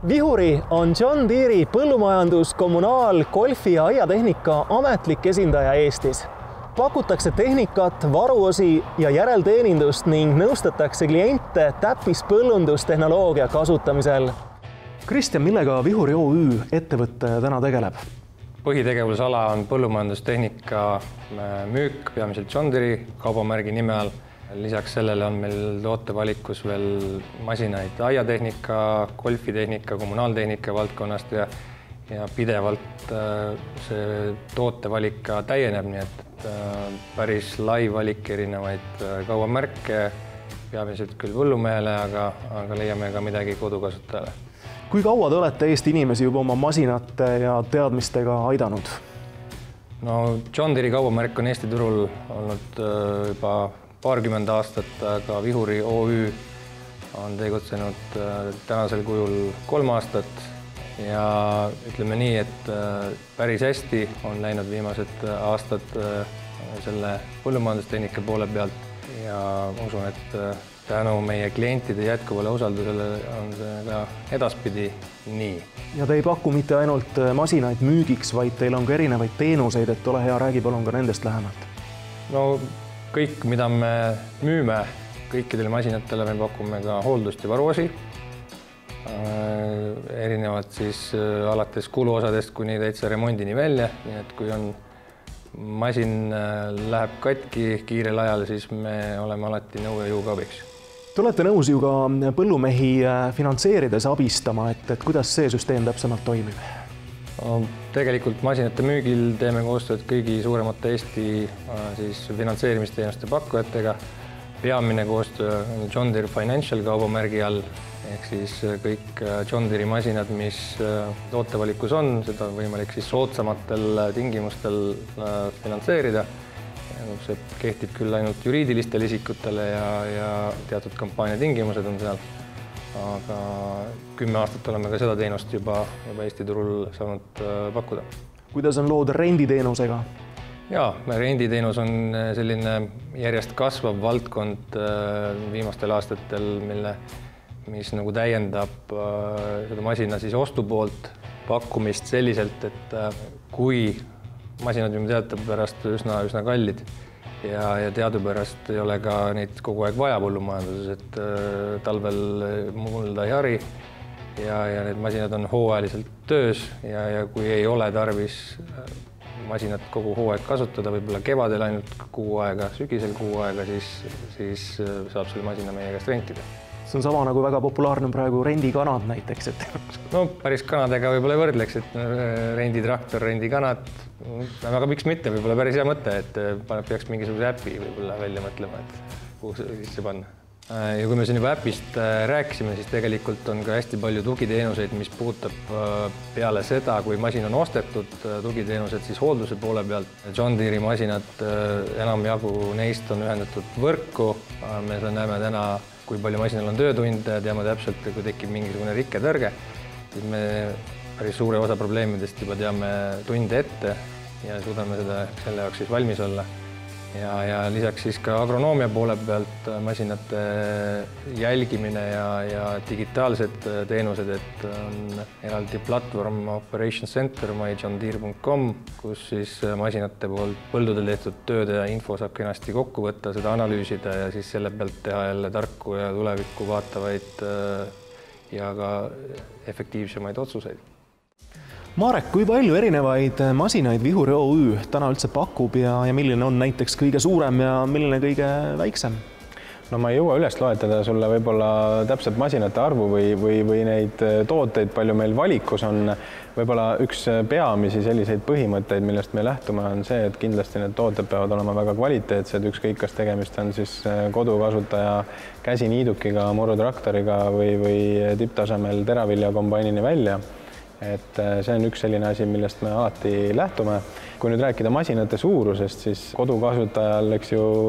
Vihuri on John Deere'i põllumajandus-, kommunaal-, golfi- ja aiatehnika ametlik esindaja Eestis. Pakutakse tehnikat, varuosi ja järelteenindust ning nõustatakse kliente täppispõllundustehnoloogia kasutamisel. Kristjan, millega Vihuri OÜ ettevõte täna tegeleb? Põhitegevusala on põllumajandustehnika müük, peamiselt John Deere kaubamärgi nime all. Lisaks sellele on meil tootevalikus veel masinaid aiatehnika, golfitehnika, kommunaaltehnika valdkonnast ja pidevalt see tootevalik ka täieneb, nii et päris lai valik erinevaid kaubamärke, peamiselt küll põllumehele, aga leiame ka midagi kodukasutajale. Kui kaua te olete Eesti inimesi juba oma masinate ja teadmistega aidanud? No John Deere kaubamärk on Eesti turul olnud juba paarkümmend aastat, aga Vihuri OÜ on tegutsenud tänasel kujul 3 aastat ja ütleme nii, et päris hästi on läinud viimased aastad selle põllumajandustehnika poole pealt ja usun, et tänu meie klientide jätkuvale usaldusele on see ka edaspidi nii. Ja te ei paku mitte ainult masinaid müügiks, vaid teil on ka erinevaid teenuseid, et ole hea, räägi palun ka nendest lähemalt. No kõik, mida me müüme, kõikidele masinatele me pakume ka hooldust ja varuosi. Erinevad siis alates kuluosadest kuni täitsa remondini välja, nii et kui on masin läheb katki kiirel ajal, siis me oleme alati nõu ja jõuga abiks. Te olete nõus ju ka põllumehi finantseerides abistama, et kuidas see süsteem täpsemalt toimib? Tegelikult masinate müügil teeme koostööd kõigi suuremate Eesti finantseerimisteenuste pakkujatega. Peamine koostöö on John Deere Financial kaubamärgi all, ehk siis kõik John Deere masinad, mis tootevalikus on, seda on võimalik siis soodsamatel tingimustel finantseerida. See kehtib küll ainult juriidilistele isikutele ja teatud kampaania tingimused on seal. Aga 10 aastat oleme ka seda teenust juba Eesti turul saanud pakkuda. Kuidas on lood renditeenusega? Jaa, renditeenus on selline järjest kasvav valdkond viimastel aastatel, mis nagu täiendab seda masina siis ostupoolt pakkumist selliselt, et kui masinad juba teadupärast üsna kallid ja teadupärast ei ole ka neid kogu aeg vaja põllumajanduses, et talvel mulda ei hari ja need masinad on hooajaliselt töös ja kui ei ole tarvis masinat kogu hooaeg kasutada, võib-olla kevadel ainult kuu aega, sügisel kuu aega, siis saab selle masina meie käest rentida. See on sama nagu väga populaarne praegu rendikanad näiteks. No päris kanadega võib-olla ei võrdleks, et renditraktor, rendikanad, aga miks mitte, võib-olla päris hea mõte, et peaks mingisuguse äpi võib-olla välja mõtlema, et kuhu sisse panna. Ja kui me siin juba äpist rääkisime, siis tegelikult on ka hästi palju tugiteenuseid, mis puudutab peale seda, kui masin on ostetud, tugiteenused siis hoolduse poole pealt. John Deere masinad enamjagu neist on ühendatud võrku. Me näeme täna, kui palju masinal on töötunde, teame täpselt, kui tekib mingisugune rikketõrge, siis me päris suure osa probleemidest juba teame tunde ette ja suudame selle jaoks siis valmis olla. Ja lisaks siis ka agronoomia poole pealt masinate jälgimine ja digitaalsed teenused, et on eraldi platvorm Operation Center myjohndeere.com, kus siis masinate poolt põldudel tehtud tööd ja info saab kenasti kokku võtta, seda analüüsida ja siis selle pealt teha jälle tarku ja tulevikku vaatavaid ja ka efektiivsemaid otsuseid. Marek, kui palju erinevaid masinaid Vihuri OÜ täna üldse pakub ja milline on näiteks kõige suurem ja milline kõige väiksem? No ma ei jõua üles loetada sulle võib-olla täpselt masinate arvu või neid tooteid, palju meil valikus on. Võib-olla üks peamisi selliseid põhimõtteid, millest me lähtume, on see, et kindlasti need tooted peavad olema väga kvaliteetsed, ükskõik kas tegemist on siis kodukasutaja käsiniidukiga, murutraktoriga või tipptasemel teraviljakombainini välja. Et see on üks selline asi, millest me alati lähtume. Kui nüüd rääkida masinate suurusest, siis kodukasutajal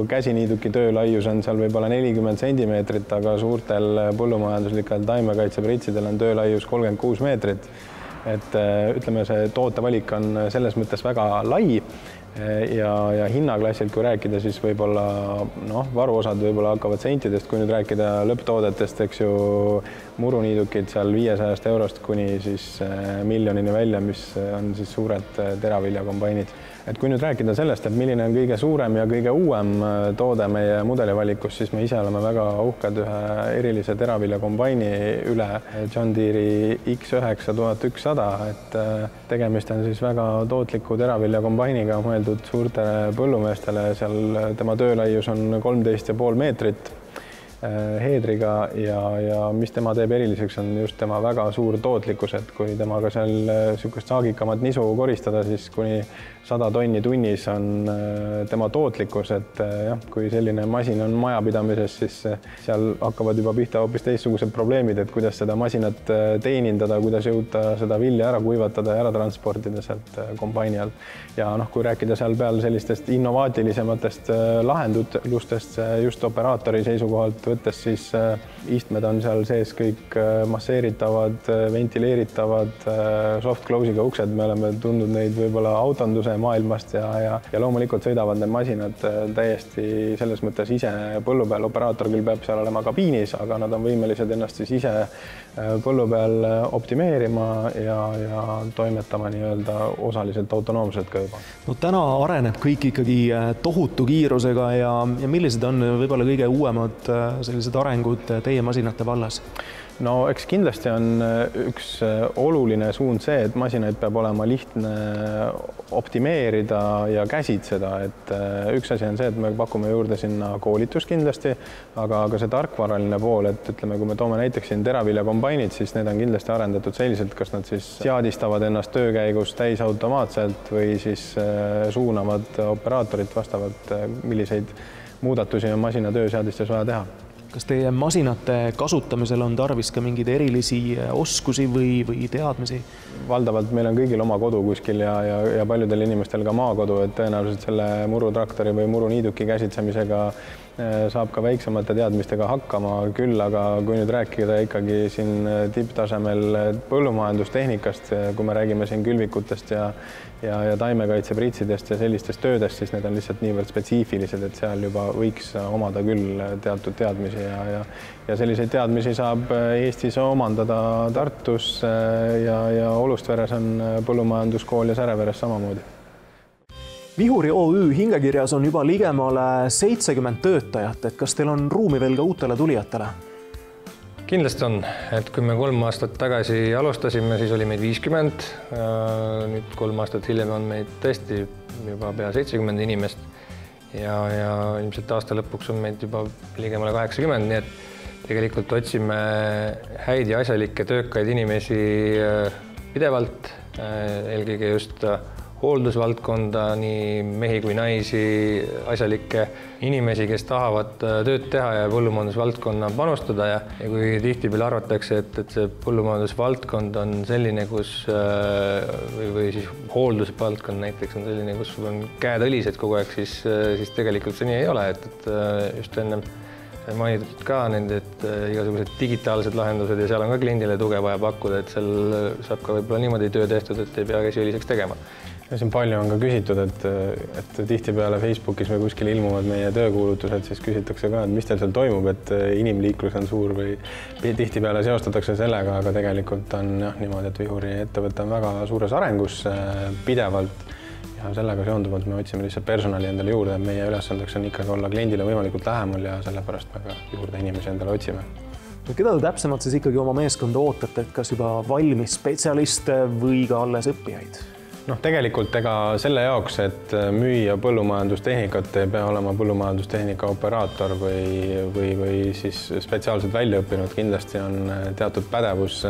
käsiniiduki töölaius on seal võib-olla 40 sentimeetrit, aga suurtel põllumajanduslikel taimekaitsepritsidel on töölaius 36 meetrit. Et ütleme, see tootevalik on selles mõttes väga lai ja hinnaklassilt, kui rääkida, siis võib-olla varuosad võib-olla hakkavad sentidest, kui nüüd rääkida lõpptoodetest, eks ju, muruniidukid seal 500 eurost kuni siis miljonini välja, mis on siis suured teraviljakombainid. Et kui nüüd rääkida sellest, et milline on kõige suurem ja kõige uuem toode meie mudelivalikus, siis me ise oleme väga uhked ühe erilise teraviljakombaini üle, John Deere X9100, et tegemist on siis väga tootliku teraviljakombainiga mõeldud suurtele põllumeestele, seal tema töölaius on 13,5 meetrit heedriga ja mis tema teeb eriliseks, on just tema väga suur tootlikkus, et kui temaga seal niisugust saagikamat nisu koristada, siis kuni 100 tonni tunnis on tema tootlikkus, et jah, kui selline masin on majapidamises, siis seal hakkavad juba pihta hoopis teistsugused probleemid, et kuidas seda masinat teenindada, kuidas jõuda seda vilja ära kuivatada ja ära transportida sealt kombaini alt. Ja kui rääkida seal peal sellistest innovaatilisematest lahendustest just operaatori seisukohalt võttes, siis istmed on seal sees kõik masseeritavad, ventileeritavad, soft close'iga uksed, me oleme tundnud neid võib-olla autonduse maailmast ja loomulikult sõidavad need masinad täiesti selles mõttes ise põllu peal. Operaator küll peab seal olema kabiinis, aga nad on võimelised ennast siis ise põllu peal optimeerima ja toimetama nii-öelda osaliselt autonoomselt ka juba. No täna areneb kõik ikkagi tohutu kiirusega ja millised on võib-olla kõige uuemad sellised arengud teie masinate vallas? No eks kindlasti on üks oluline suund see, et masinaid peab olema lihtne optimeerida ja käsitseda, et üks asi on see, et me pakume juurde sinna koolitust kindlasti, aga see tarkvaraline pool, et ütleme, kui me toome näiteks siin teraviljakombainid, siis need on kindlasti arendatud selliselt, kas nad siis seadistavad ennast töö käigus täisautomaatselt või siis suunavad operaatorit vastavalt, milliseid muudatusi on masina tööseadistes vaja teha. Kas teie masinate kasutamisel on tarvis ka mingeid erilisi oskusi või teadmisi? Valdavalt meil on kõigil oma kodu kuskil ja paljudel inimestel ka maakodu, et tõenäoliselt selle murutraktori või muruniiduki käsitsemisega saab ka väiksemate teadmistega hakkama küll, aga kui nüüd rääkida ikkagi siin tipptasemel põllumajandustehnikast, kui me räägime siin külvikutest ja taimekaitsepritsidest ja sellistest töödest, siis need on lihtsalt niivõrd spetsiifilised, et seal juba võiks omada küll teatud teadmisi ja selliseid teadmisi saab Eestis omandada Tartus ja Olustveres on põllumajanduskool ja Säreveres samamoodi. Vihuri OÜ hingekirjas on juba ligemale 70 töötajat, et kas teil on ruumi veel ka uutele tulijatele? Kindlasti on, et kui me 3 aastat tagasi alustasime, siis oli meid 50. Nüüd 3 aastat hiljem on meid tõesti juba pea 70 inimest ja ilmselt aasta lõpuks on meid juba ligemale 80, nii et tegelikult otsime häid ja asjalikke töökaid inimesi pidevalt, eelkõige just hooldusvaldkonda, nii mehi kui naisi, asjalikke inimesi, kes tahavad tööd teha ja põllumajandusvaldkonna panustada ja kui tihtipeale arvatakse, et see põllumajandusvaldkond on selline, kus või siis hooldusvaldkond näiteks on selline, kus on käed õlised kogu aeg, siis tegelikult see nii ei ole, et just enne mainitud ka nende igasugused digitaalsed lahendused ja seal on ka kliendile tuge vaja pakkuda, et seal saab ka võib-olla niimoodi töö tehtud, et ei pea käsi õliseks tegema. Ja siin palju on ka küsitud, et tihtipeale Facebookis või kuskil ilmuvad meie töökuulutused, siis küsitakse ka, et mis teil seal toimub, et inimliiklus on suur või tihtipeale seostatakse sellega, aga tegelikult on niimoodi, et Vihuri ettevõte on väga suures arengus pidevalt ja sellega seonduvalt me otsime lihtsalt personali endale juurde, et meie ülesandeks on ikkagi olla kliendile võimalikult lähemal ja sellepärast me ka juurde inimesi endale otsime. Keda te täpsemalt siis ikkagi oma meeskonda ootate, et kas juba valmis spetsialiste või ka alles õppijaid? Tegelikult ega selle jaoks, et müüa põllumajandustehnikat ei pea olema põllumajandustehnika operaator või siis spetsiaalselt välja õppinud. Kindlasti on teatud pädevus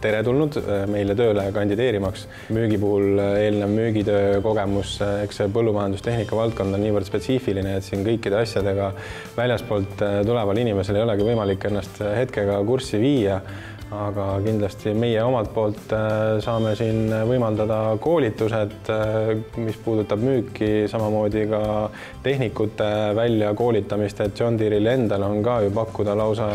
teretulnud meile tööle kandideerimaks. Müügi puhul eelnev müügitöö kogemus, eks see põllumajandustehnika valdkond on niivõrd spetsiifiline, et siin kõikide asjadega väljaspoolt tuleval inimesel ei olegi võimalik ennast hetkega kurssi viia. Aga kindlasti meie omalt poolt saame siin võimaldada koolitused, mis puudutab müüki, samamoodi ka tehnikute välja koolitamist, et John Deere'il endal on ka ju pakkuda lausa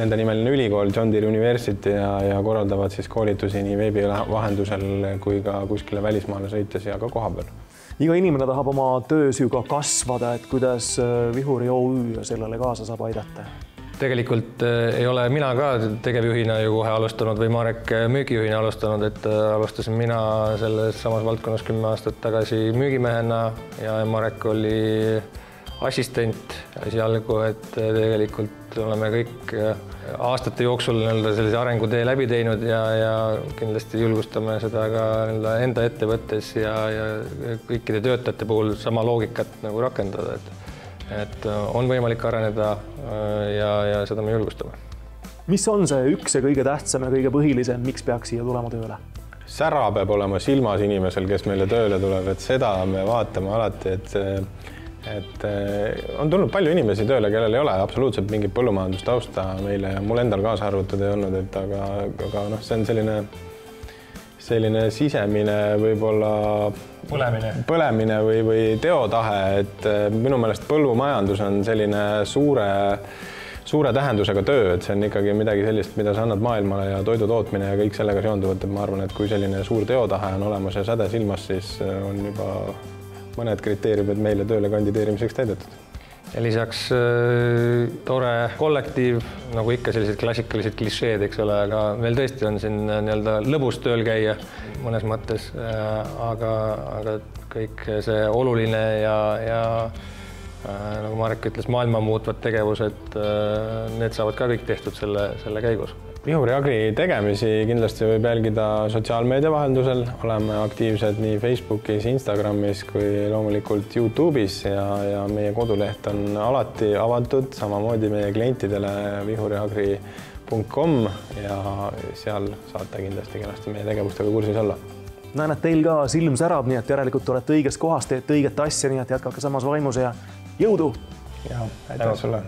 nende nimeline ülikool John Deere University ja korraldavad siis koolitusi nii veebi vahendusel kui ka kuskile välismaale sõites ja ka kohapeal. Iga inimene tahab oma töös ju ka kasvada, et kuidas Vihuri OÜ sellele kaasa saab aidata? tegelikult ei ole mina ka tegevjuhina ju kohe alustanud või Marek müügijuhina alustanud, et alustasin mina selles samas valdkonnas 10 aastat tagasi müügimehena ja Marek oli assistent esialgu, et tegelikult oleme kõik aastate jooksul sellise arengutee läbi teinud ja kindlasti julgustame seda ka enda ettevõttes ja kõikide töötajate puhul sama loogikat nagu rakendada, et on võimalik areneda ja seda me julgustame. Mis on see üks ja kõige tähtsam ja kõige põhilisem, miks peaks siia tulema tööle? Sära peab olema silmas inimesel, kes meile tööle tuleb, et seda me vaatame alati, et on tulnud palju inimesi tööle, kellel ei ole absoluutselt mingit põllumajandustausta meile ja mul endal kaasa arvutud ei olnud, et aga noh, see on selline sisemine võib-olla põlemine või teotahe, et minu meelest põllumajandus on selline suure tähendusega töö, et see on ikkagi midagi sellist, mida sa annad maailmale ja toidu tootmine ja kõik sellega seonduvad, et ma arvan, et kui selline suur teotahe on olemas ja säde silmas, siis on juba mõned kriteeriumid meile tööle kandideerimiseks täidetud. Ja lisaks tore kollektiiv, nagu ikka sellised klassikalised klišeed, eks ole, aga meil tõesti on siin lõbus tööl käia mõnes mõttes, aga kõik see oluline ja nagu Marek ütles, maailma muutvad tegevused, need saavad ka kõik tehtud selle käigus. Vihuri Agri tegemisi kindlasti võib jälgida sotsiaalmeedia vahendusel, oleme aktiivsed nii Facebookis, Instagramis kui loomulikult YouTube'is ja meie koduleht on alati avatud, samamoodi meie klientidele vihuriagri.com ja seal saate kindlasti kenasti meie tegevustega kursis olla. Näen, et teil ka silm särab, nii et järelikult olete õiges kohas, teete õiget asja, nii et jätkake samas vaimus ja jõudu! Ja aitäh sulle!